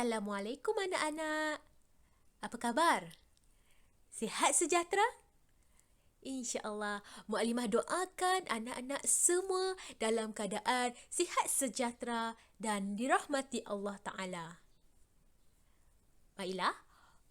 Assalamualaikum anak-anak. Apa khabar? Sihat sejahtera? InsyaAllah, Mukadimah doakan anak-anak semua dalam keadaan sihat sejahtera dan dirahmati Allah Ta'ala. Baiklah,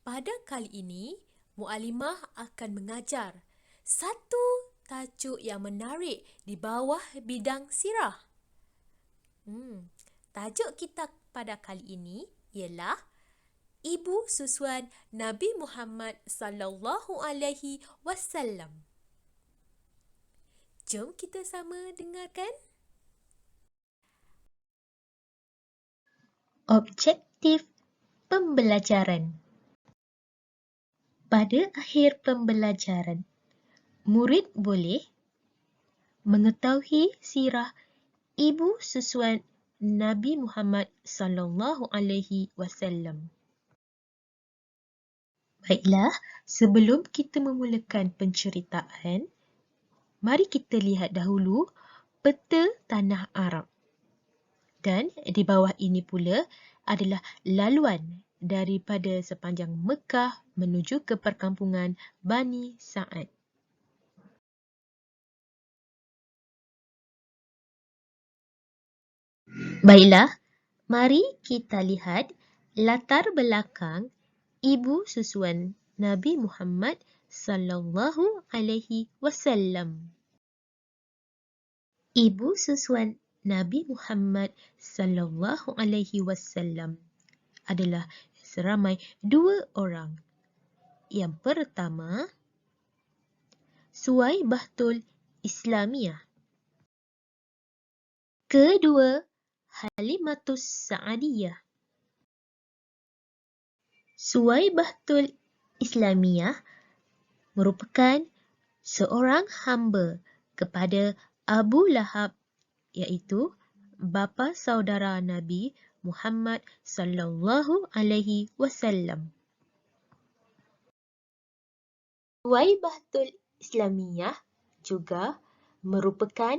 pada kali ini, Mukadimah akan mengajar satu tajuk yang menarik di bawah bidang sirah. Tajuk kita pada kali ini ialah Ibu susuan Nabi Muhammad sallallahu alaihi wasallam. Jom kita sama dengarkan. Objektif pembelajaran. Pada akhir pembelajaran, murid boleh mengetahui sirah ibu susuan Nabi Muhammad sallallahu alaihi wasallam. Baiklah, sebelum kita memulakan penceritaan, mari kita lihat dahulu peta tanah Arab. Dan di bawah ini pula adalah laluan daripada sepanjang Mekah menuju ke perkampungan Bani Sa'ad. Baiklah, mari kita lihat latar belakang ibu susuan Nabi Muhammad sallallahu alaihi wasallam. Ibu susuan Nabi Muhammad sallallahu alaihi wasallam adalah seramai 2 orang. Yang pertama, Suwaibatul Islamiyah. Kedua, Halimatus Sa'adiyah. Suwaibatul Islamiyah merupakan seorang hamba kepada Abu Lahab, iaitu bapa saudara Nabi Muhammad sallallahu alaihi wasallam. Suwaibatul Islamiyah juga merupakan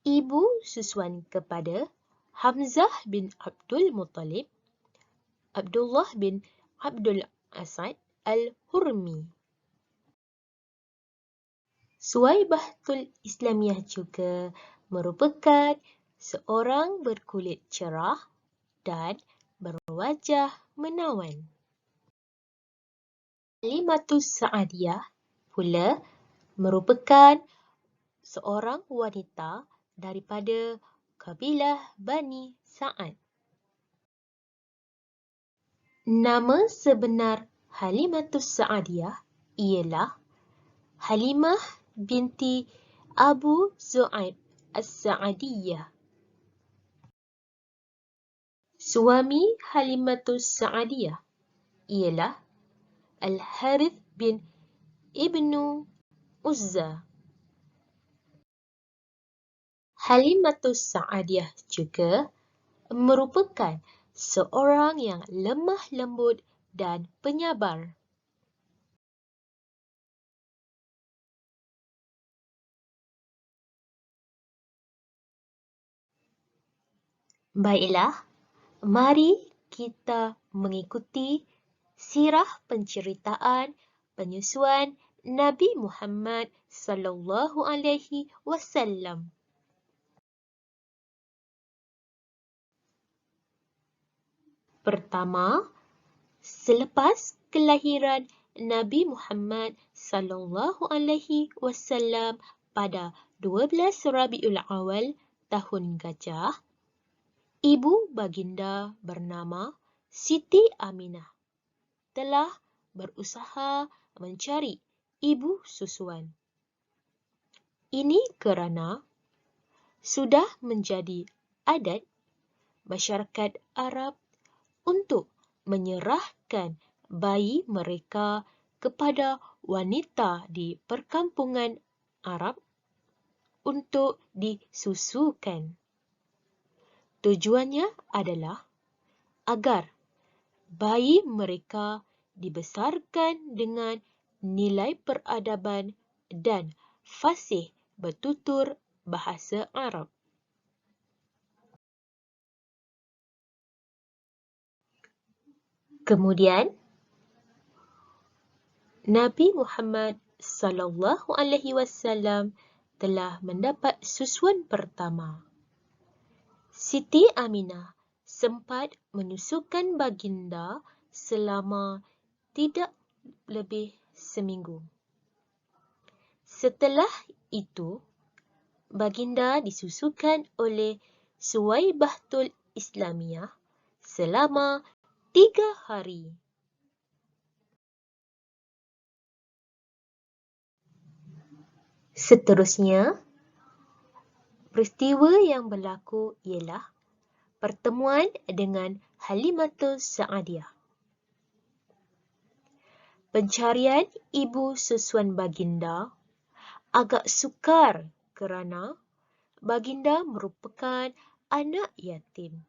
ibu susuan kepada Hamzah bin Abdul Muttalib, Abdullah bin Abdul Asad Al-Hurmi. Suwaibatul Islamiyah juga merupakan seorang berkulit cerah dan berwajah menawan. Halimatus Sa'adiyah pula merupakan seorang wanita daripada kabilah Bani Sa'ad. Nama sebenar Halimatus Sa'adiyah ialah Halimah binti Abu Zu'aib As-Sa'adiyah. Suami Halimatus Sa'adiyah ialah Al-Harith bin Ibnu Uzza. Halimatus Sa'adiyah juga merupakan seorang yang lemah lembut dan penyabar. Baiklah, mari kita mengikuti sirah penceritaan penyusuan Nabi Muhammad sallallahu alaihi wasallam. Pertama, selepas kelahiran Nabi Muhammad sallallahu alaihi wasallam pada 12 Rabiul Awal tahun Gajah, ibu baginda bernama Siti Aminah telah berusaha mencari ibu susuan. Ini kerana sudah menjadi adat masyarakat Arab untuk menyerahkan bayi mereka kepada wanita di perkampungan Arab untuk disusukan. Tujuannya adalah agar bayi mereka dibesarkan dengan nilai peradaban dan fasih bertutur bahasa Arab. Kemudian, Nabi Muhammad sallallahu alaihi wasallam telah mendapat susuan pertama. Siti Aminah sempat menyusukan baginda selama tidak lebih seminggu. Setelah itu, baginda disusukan oleh Suwaibatul Islamiyah selama 3 hari. Seterusnya, peristiwa yang berlaku ialah pertemuan dengan Halimatus Sa'adiyah. Pencarian ibu susuan baginda agak sukar kerana baginda merupakan anak yatim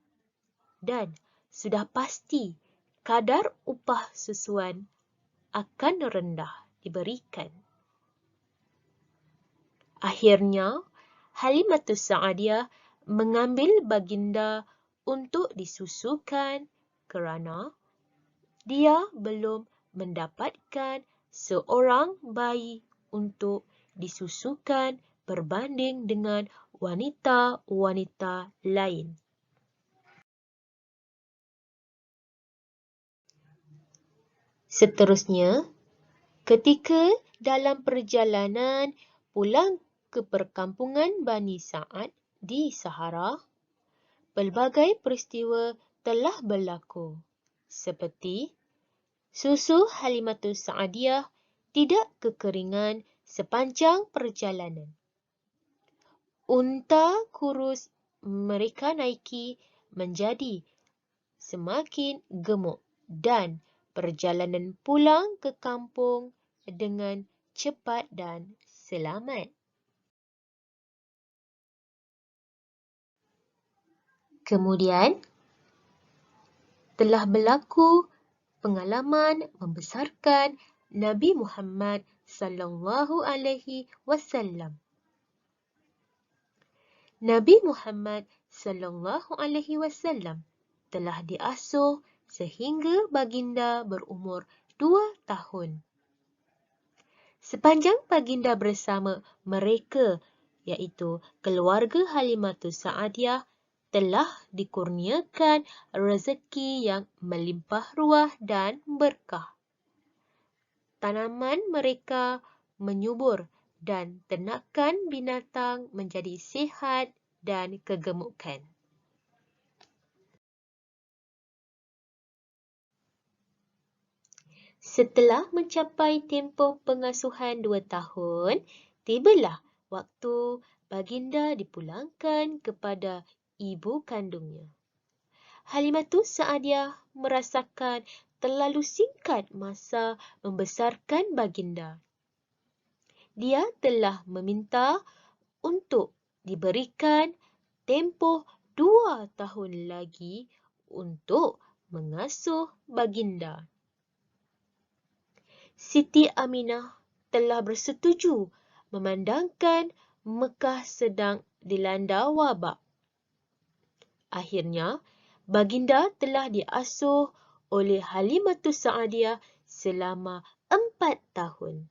dan sudah pasti kadar upah susuan akan rendah diberikan. Akhirnya, Halimatus Sa'adiyah mengambil baginda untuk disusukan kerana dia belum mendapatkan seorang bayi untuk disusukan berbanding dengan wanita-wanita lain. Seterusnya, ketika dalam perjalanan pulang ke perkampungan Bani Sa'ad di Sahara, pelbagai peristiwa telah berlaku seperti susu Halimatus Sa'adiyah tidak kekeringan sepanjang perjalanan. Unta kurus mereka naiki menjadi semakin gemuk dan perjalanan pulang ke kampung dengan cepat dan selamat. Kemudian, telah berlaku pengalaman membesarkan Nabi Muhammad sallallahu alaihi wasallam. Nabi Muhammad sallallahu alaihi wasallam telah diasuh sehingga baginda berumur 2 tahun. Sepanjang baginda bersama mereka, iaitu keluarga Halimatus Sa'adiyah, telah dikurniakan rezeki yang melimpah ruah dan berkah. Tanaman mereka menyubur dan ternakan binatang menjadi sihat dan kegemukan. Setelah mencapai tempoh pengasuhan 2 tahun, tibalah waktu baginda dipulangkan kepada ibu kandungnya. Halimatus Sa'adiyah merasakan terlalu singkat masa membesarkan baginda. Dia telah meminta untuk diberikan tempoh 2 tahun lagi untuk mengasuh baginda. Siti Aminah telah bersetuju memandangkan Mekah sedang dilanda wabak. Akhirnya, baginda telah diasuh oleh Halimatus Sa'adiyah selama 4 tahun.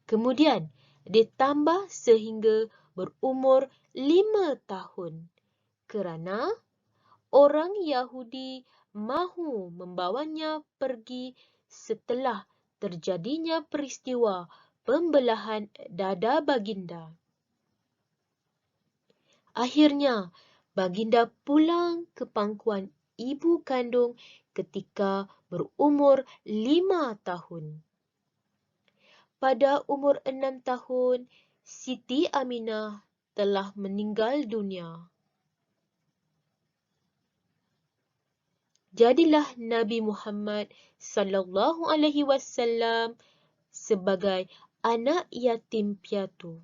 Kemudian, ditambah sehingga berumur 5 tahun kerana orang Yahudi mahu membawanya pergi setelah terjadinya peristiwa pembelahan dada baginda. Akhirnya, baginda pulang ke pangkuan ibu kandung ketika berumur 5 tahun. Pada umur 6 tahun, Siti Aminah telah meninggal dunia. Jadilah Nabi Muhammad sallallahu alaihi wasallam sebagai anak yatim piatu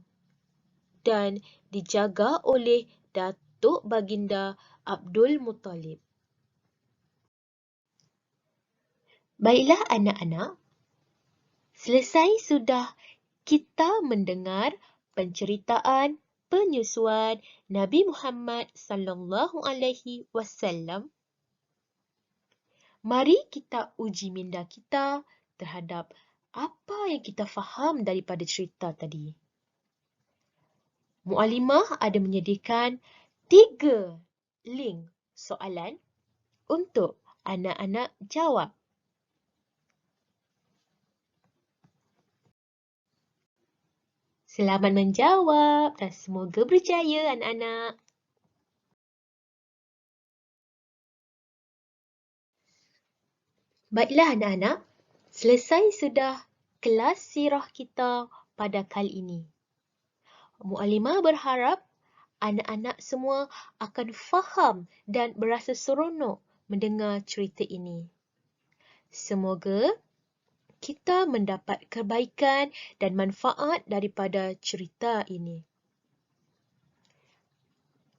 dan dijaga oleh datuk baginda Abdul Muttalib. Baiklah anak-anak, selesai sudah kita mendengar penceritaan penyusuan Nabi Muhammad sallallahu alaihi wasallam. Mari kita uji minda kita terhadap apa yang kita faham daripada cerita tadi. Muallimah ada menyediakan 3 link soalan untuk anak-anak jawab. Selamat menjawab dan semoga berjaya anak-anak. Baiklah anak-anak, selesai sudah kelas sirah kita pada kali ini. Muallimah berharap anak-anak semua akan faham dan berasa seronok mendengar cerita ini. Semoga kita mendapat kebaikan dan manfaat daripada cerita ini.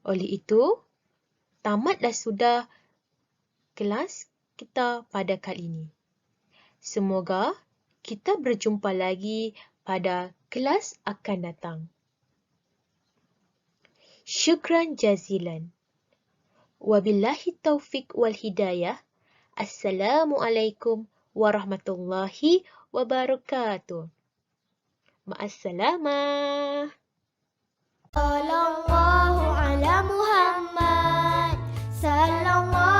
Oleh itu, tamatlah sudah kelas kita pada kali ini. Semoga kita berjumpa lagi pada kelas akan datang. Syukran jazilan. Wabillahi taufiq wal hidayah. Assalamualaikum warahmatullahi wabarakatuh. Ma'assalamah. Sallallahu ala Muhammad. Sallallahu